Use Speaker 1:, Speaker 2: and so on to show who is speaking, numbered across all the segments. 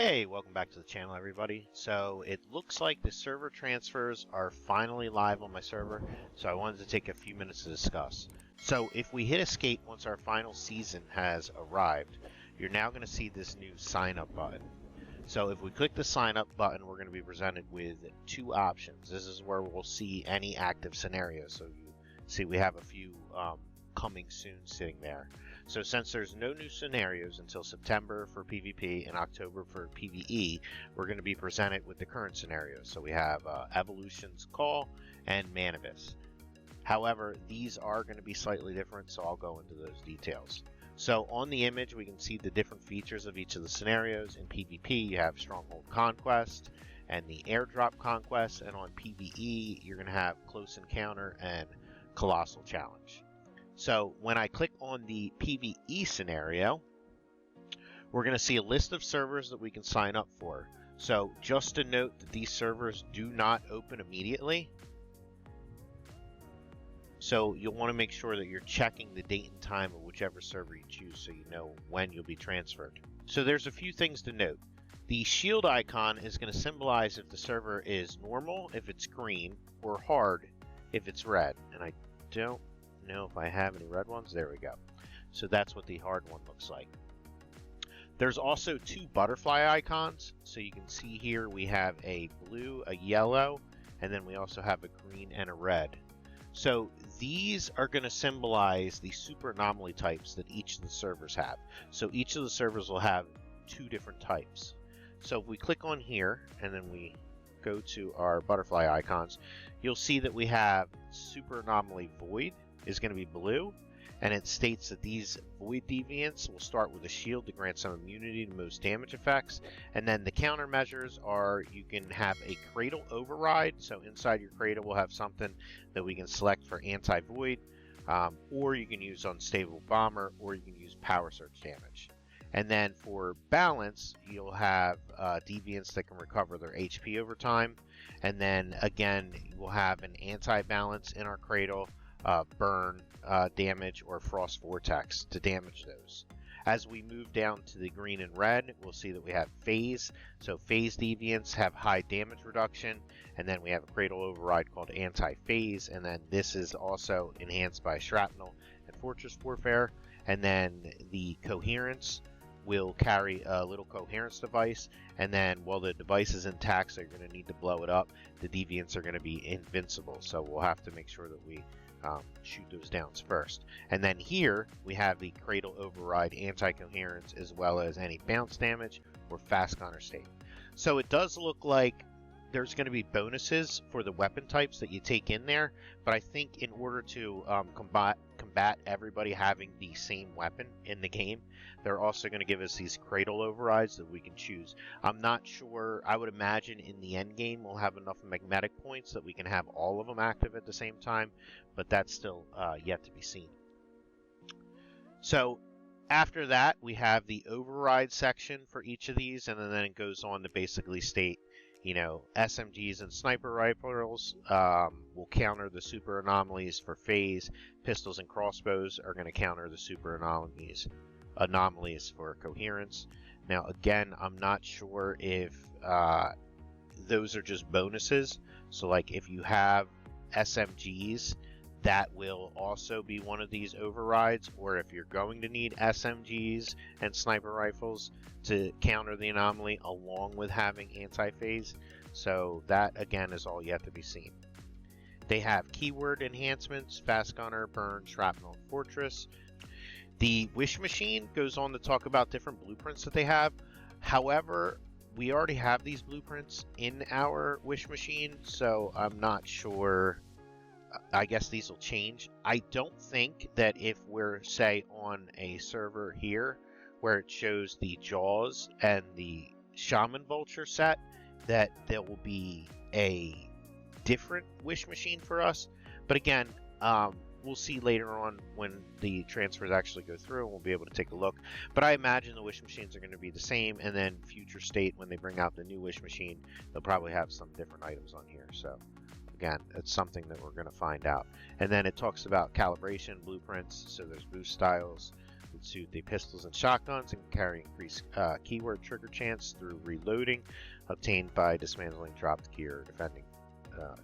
Speaker 1: Hey, welcome back to the channel, everybody. So it looks like the server transfers are finally live on my server, so I wanted to take a few minutes to discuss. So if we hit escape once our final season has arrived, you're now going to see this new sign up button. So if we click the sign up button, we're going to be presented with two options. This is where we'll see any active scenarios. So you see we have a few coming soon sitting there. So since there's no new scenarios until September for PvP and October for PvE, we're going to be presented with the current scenarios. So we have Evolution's Call and Manibus. However, these are going to be slightly different, so I'll go into those details. So on the image, we can see the different features of each of the scenarios. In PvP, you have Stronghold Conquest and the Airdrop Conquest, and on PvE, you're going to have Close Encounter and Colossal Challenge. So when I click on the PvE scenario, we're going to see a list of servers that we can sign up for. So just to note that these servers do not open immediately. So you'll want to make sure that you're checking the date and time of whichever server you choose so you know when you'll be transferred. So there's a few things to note. The shield icon is going to symbolize if the server is normal if it's green or hard if it's red. And I don't know if I have any red ones. There we go. So that's what the hard one looks like. There's also two butterfly icons. So you can see here we have a blue, a yellow, and then we also have a green and a red. So these are going to symbolize the super anomaly types that each of the servers have. So each of the servers will have two different types. So if we click on here and then we go to our butterfly icons, you'll see that we have super anomaly void is going to be blue, and it states that these void deviants will start with a shield to grant some immunity to most damage effects, and then the countermeasures are you can have a cradle override, so inside your cradle will have something that we can select for anti-void, or you can use unstable bomber, or you can use power surge damage. And then for balance, you'll have deviants that can recover their HP over time, and then again we'll have an anti-balance in our cradle, burn damage, or frost vortex to damage those. As we move down to the green and red, we'll see that we have phase. So phase deviants have high damage reduction, and then we have a cradle override called anti-phase, and then this is also enhanced by shrapnel and fortress warfare. And then the coherence will carry a little coherence device, and then while the device is intact, so you're going to need to blow it up, the deviants are going to be invincible, so we'll have to make sure that we shoot those down first. And then here we have the cradle override anti-coherence, as well as any bounce damage or fast counter state. So it does look like there's going to be bonuses for the weapon types that you take in there, but I think in order to combat everybody having the same weapon in the game, they're also going to give us these cradle overrides that we can choose. I'm not sure. I would imagine in the end game we'll have enough magnetic points that we can have all of them active at the same time, but that's still yet to be seen. So after that, we have the override section for each of these, and then it goes on to basically state, you know, SMGs and sniper rifles will counter the super anomalies for phase. Pistols and crossbows are going to counter the super anomalies for coherence. Now, again, I'm not sure if those are just bonuses. So, like, if you have SMGs, that will also be one of these overrides, or if you're going to need SMGs and sniper rifles to counter the anomaly along with having anti-phase. So that again is all yet to be seen. They have keyword enhancements: fast gunner, burn, shrapnel, and fortress. The wish machine goes on to talk about different blueprints that they have. However, we already have these blueprints in our wish machine, so I'm not sure. I guess these will change. I don't think that if we're, say, on a server here where it shows the Jaws and the Shaman Vulture set, that there will be a different wish machine for us. But again, we'll see later on when the transfers actually go through, and we'll be able to take a look. But I imagine the wish machines are going to be the same, and then future state, when they bring out the new wish machine, they'll probably have some different items on here. So again, it's something that we're going to find out. And then it talks about calibration blueprints. So there's boost styles, would suit the pistols and shotguns and carry increased keyword trigger chance through reloading, obtained by dismantling dropped gear or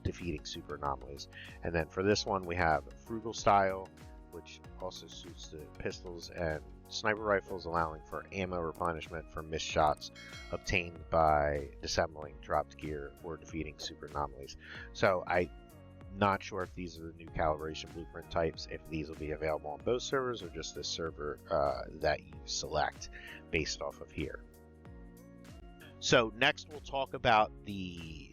Speaker 1: defeating super anomalies. And then for this one, we have frugal style, which also suits the pistols and sniper rifles, allowing for ammo replenishment for missed shots obtained by disassembling dropped gear or defeating super anomalies. So I'm not sure if these are the new calibration blueprint types, if these will be available on both servers or just this server that you select based off of here. So next we'll talk about the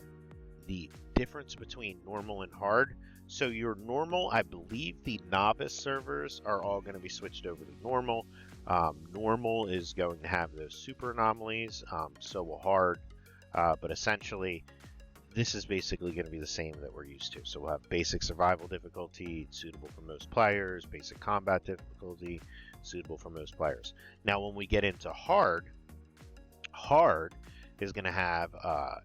Speaker 1: difference between normal and hard. So your normal, I believe the novice servers are all going to be switched over to normal. Normal is going to have those super anomalies, so will hard, but essentially this is basically going to be the same that we're used to. So we'll have basic survival difficulty, suitable for most players, basic combat difficulty, suitable for most players. Now when we get into hard is going to have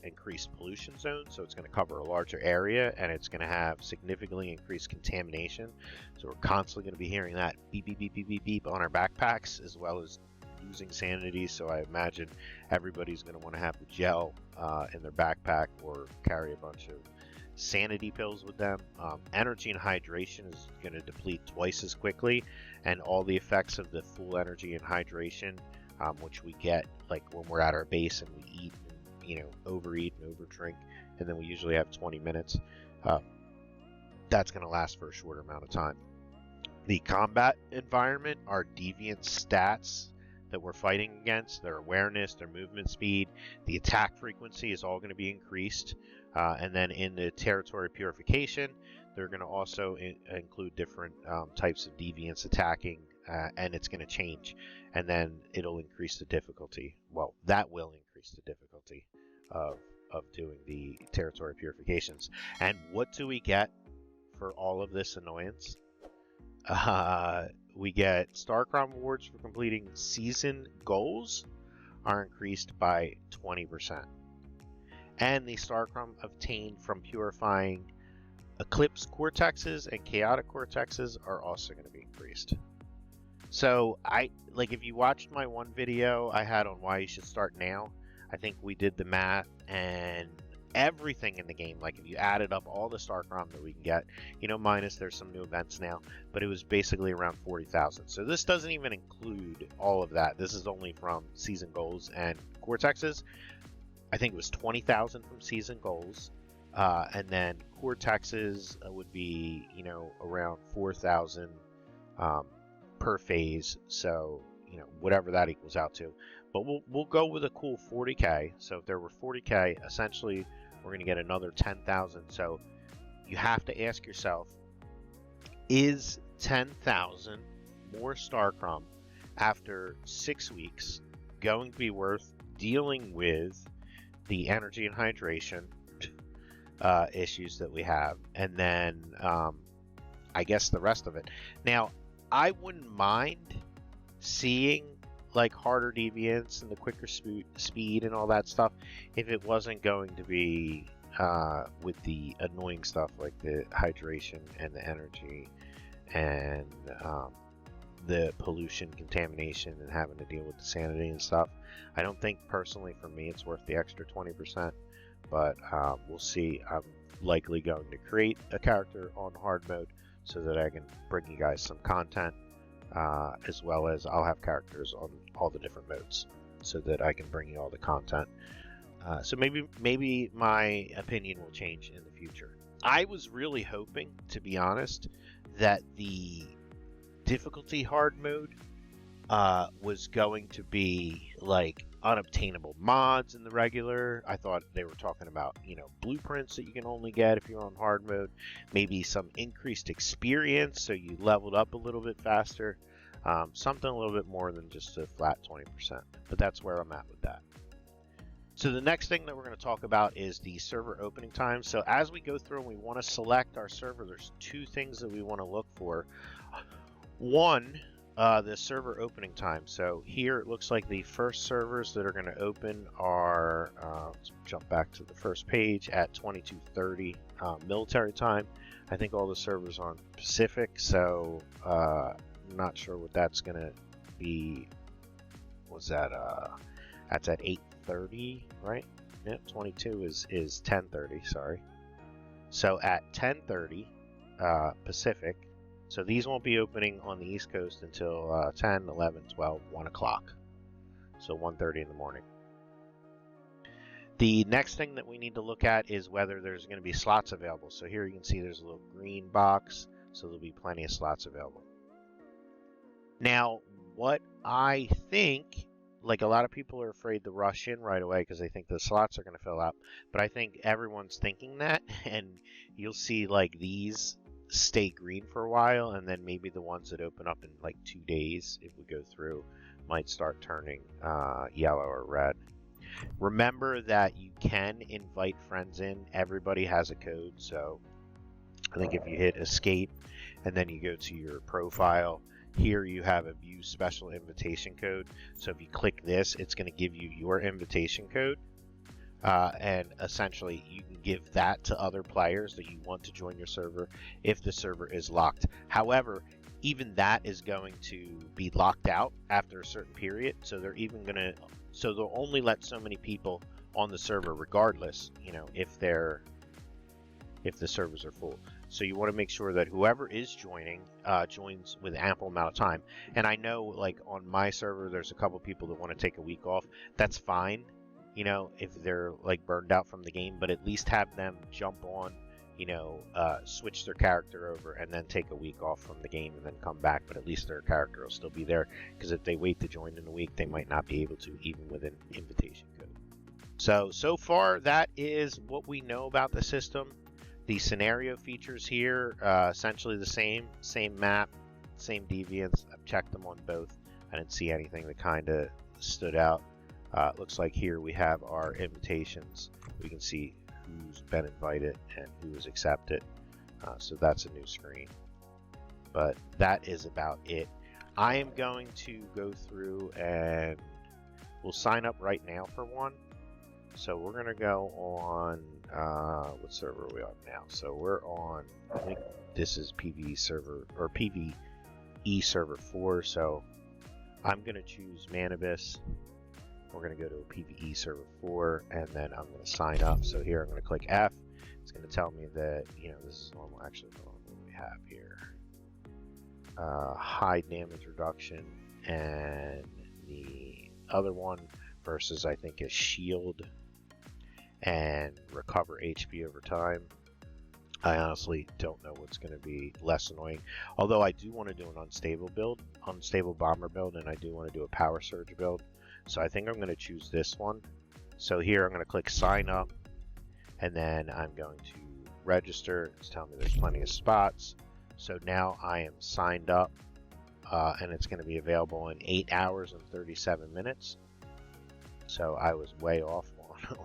Speaker 1: increased pollution zones, so it's going to cover a larger area, and it's going to have significantly increased contamination. So we're constantly going to be hearing that beep, beep, beep, beep, beep, beep on our backpacks, as well as losing sanity. So I imagine everybody's going to want to have the gel in their backpack or carry a bunch of sanity pills with them. Energy and hydration is going to deplete twice as quickly, and all the effects of the full energy and hydration, which we get like when we're at our base and we eat and, overeat and overdrink, and then we usually have 20 minutes. That's going to last for a shorter amount of time. The combat environment, our deviant stats that we're fighting against, their awareness, their movement speed, the attack frequency is all going to be increased. And then in the territory purification, they're going to also include different types of deviants attacking, and it's going to change. And then it'll increase the difficulty. Well, that will increase the difficulty of doing the territory purifications. And what do we get for all of this annoyance? We get StarCrom rewards for completing season goals are increased by 20%. And the StarCrom obtained from purifying Eclipse Cortexes and Chaotic Cortexes are also going to be increased. So if you watched my one video I had on why you should start now, I think we did the math, and everything in the game, like if you added up all the StarCrom that we can get, minus there's some new events now, but it was basically around 40,000. So this doesn't even include all of that. This is only from season goals and Cortexes. I think it was 20,000 from season goals, and then Cortexes would be around 4,000 per phase. So whatever that equals out to. But we'll go with a cool 40k. So if there were 40k, essentially we're going to get another 10,000. So you have to ask yourself, is 10,000 more StarCrom after 6 weeks going to be worth dealing with the energy and hydration issues that we have? And then I guess the rest of it. Now, I wouldn't mind seeing like harder deviants and the quicker speed and all that stuff if it wasn't going to be with the annoying stuff like the hydration and the energy and the pollution, contamination, and having to deal with the sanity and stuff. I don't think personally for me it's worth the extra 20%, but we'll see. I'm likely going to create a character on hard mode so that I can bring you guys some content, as well as I'll have characters on all the different modes so that I can bring you all the content. So maybe my opinion will change in the future. I was really hoping, to be honest, that the difficulty hard mode was going to be like unobtainable mods in the regular. I thought they were talking about, blueprints that you can only get if you're on hard mode, maybe some increased experience so you leveled up a little bit faster, something a little bit more than just a flat 20%, but that's where I'm at with that. So the next thing that we're going to talk about is the server opening time. So as we go through and we want to select our server, there's two things that we want to look for. One, the server opening time. So here it looks like the first servers that are going to open are, let's jump back to the first page, at 22:30 military time. I think all the servers are on Pacific, so not sure what that's going to be, was that, that's at 8:30, right? Yep, 22 is 10:30, sorry. So at 10:30 Pacific, so these won't be opening on the East Coast until 10, 11, 12, 1 o'clock. So 1:30 in the morning. The next thing that we need to look at is whether there's going to be slots available. So here you can see there's a little green box, so there'll be plenty of slots available. Now, what I think, like a lot of people are afraid to rush in right away because they think the slots are going to fill up, but I think everyone's thinking that, and you'll see like these stay green for a while, and then maybe the ones that open up in like 2 days, if we go through, might start turning yellow or red. Remember that you can invite friends in. Everybody has a code, so I think if you hit escape and then you go to your profile, here you have a view special invitation code. So if you click this, it's going to give you your invitation code, and essentially you can give that to other players that you want to join your server if the server is locked. However, even that is going to be locked out after a certain period, so they're even going to, so they'll only let so many people on the server regardless, you know, if the servers are full. So you want to make sure that whoever is joining joins with ample amount of time. And I know, like on my server, there's a couple people that want to take a week off. That's fine, you know, if they're like burned out from the game, but at least have them jump on, you know, switch their character over and then take a week off from the game and then come back, but at least their character will still be there, because if they wait to join in a week, they might not be able to, even with an invitation code. So far, that is what we know about the system. The scenario features here, essentially the same map, same deviants. I've checked them on both. I didn't see anything that kind of stood out. It looks like here we have our invitations. We can see who's been invited and who was accepted. So that's a new screen. But that is about it. I am going to go through and we'll sign up right now for one. So we're going to go on, what server are we on now? So we're on, I think this is PvE server, or PvE server 4. So I'm going to choose Manibus. We're going to go to a PvE server 4, and then I'm going to sign up. So here I'm going to click F. It's going to tell me that, you know, this is normal. Actually, what do we have here? High damage reduction, and the other one versus, I think, is shield and recover HP over time. I honestly don't know what's going to be less annoying, although I do want to do an unstable bomber build, and I do want to do a power surge build. So I think I'm going to choose this one. So here I'm going to click sign up, and then I'm going to register. It's telling me there's plenty of spots. So now I am signed up, and it's going to be available in 8 hours and 37 minutes. So I was way off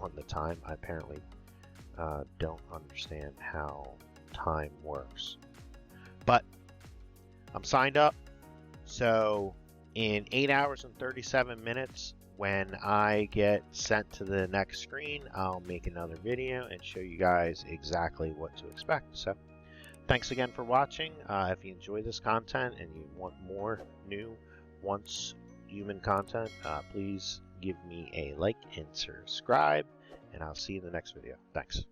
Speaker 1: on the time. I apparently don't understand how time works. But I'm signed up. So in 8 hours and 37 minutes, when I get sent to the next screen, I'll make another video and show you guys exactly what to expect. So thanks again for watching. If you enjoy this content and you want more new Once Human content, please give me a like and subscribe, and I'll see you in the next video. Thanks.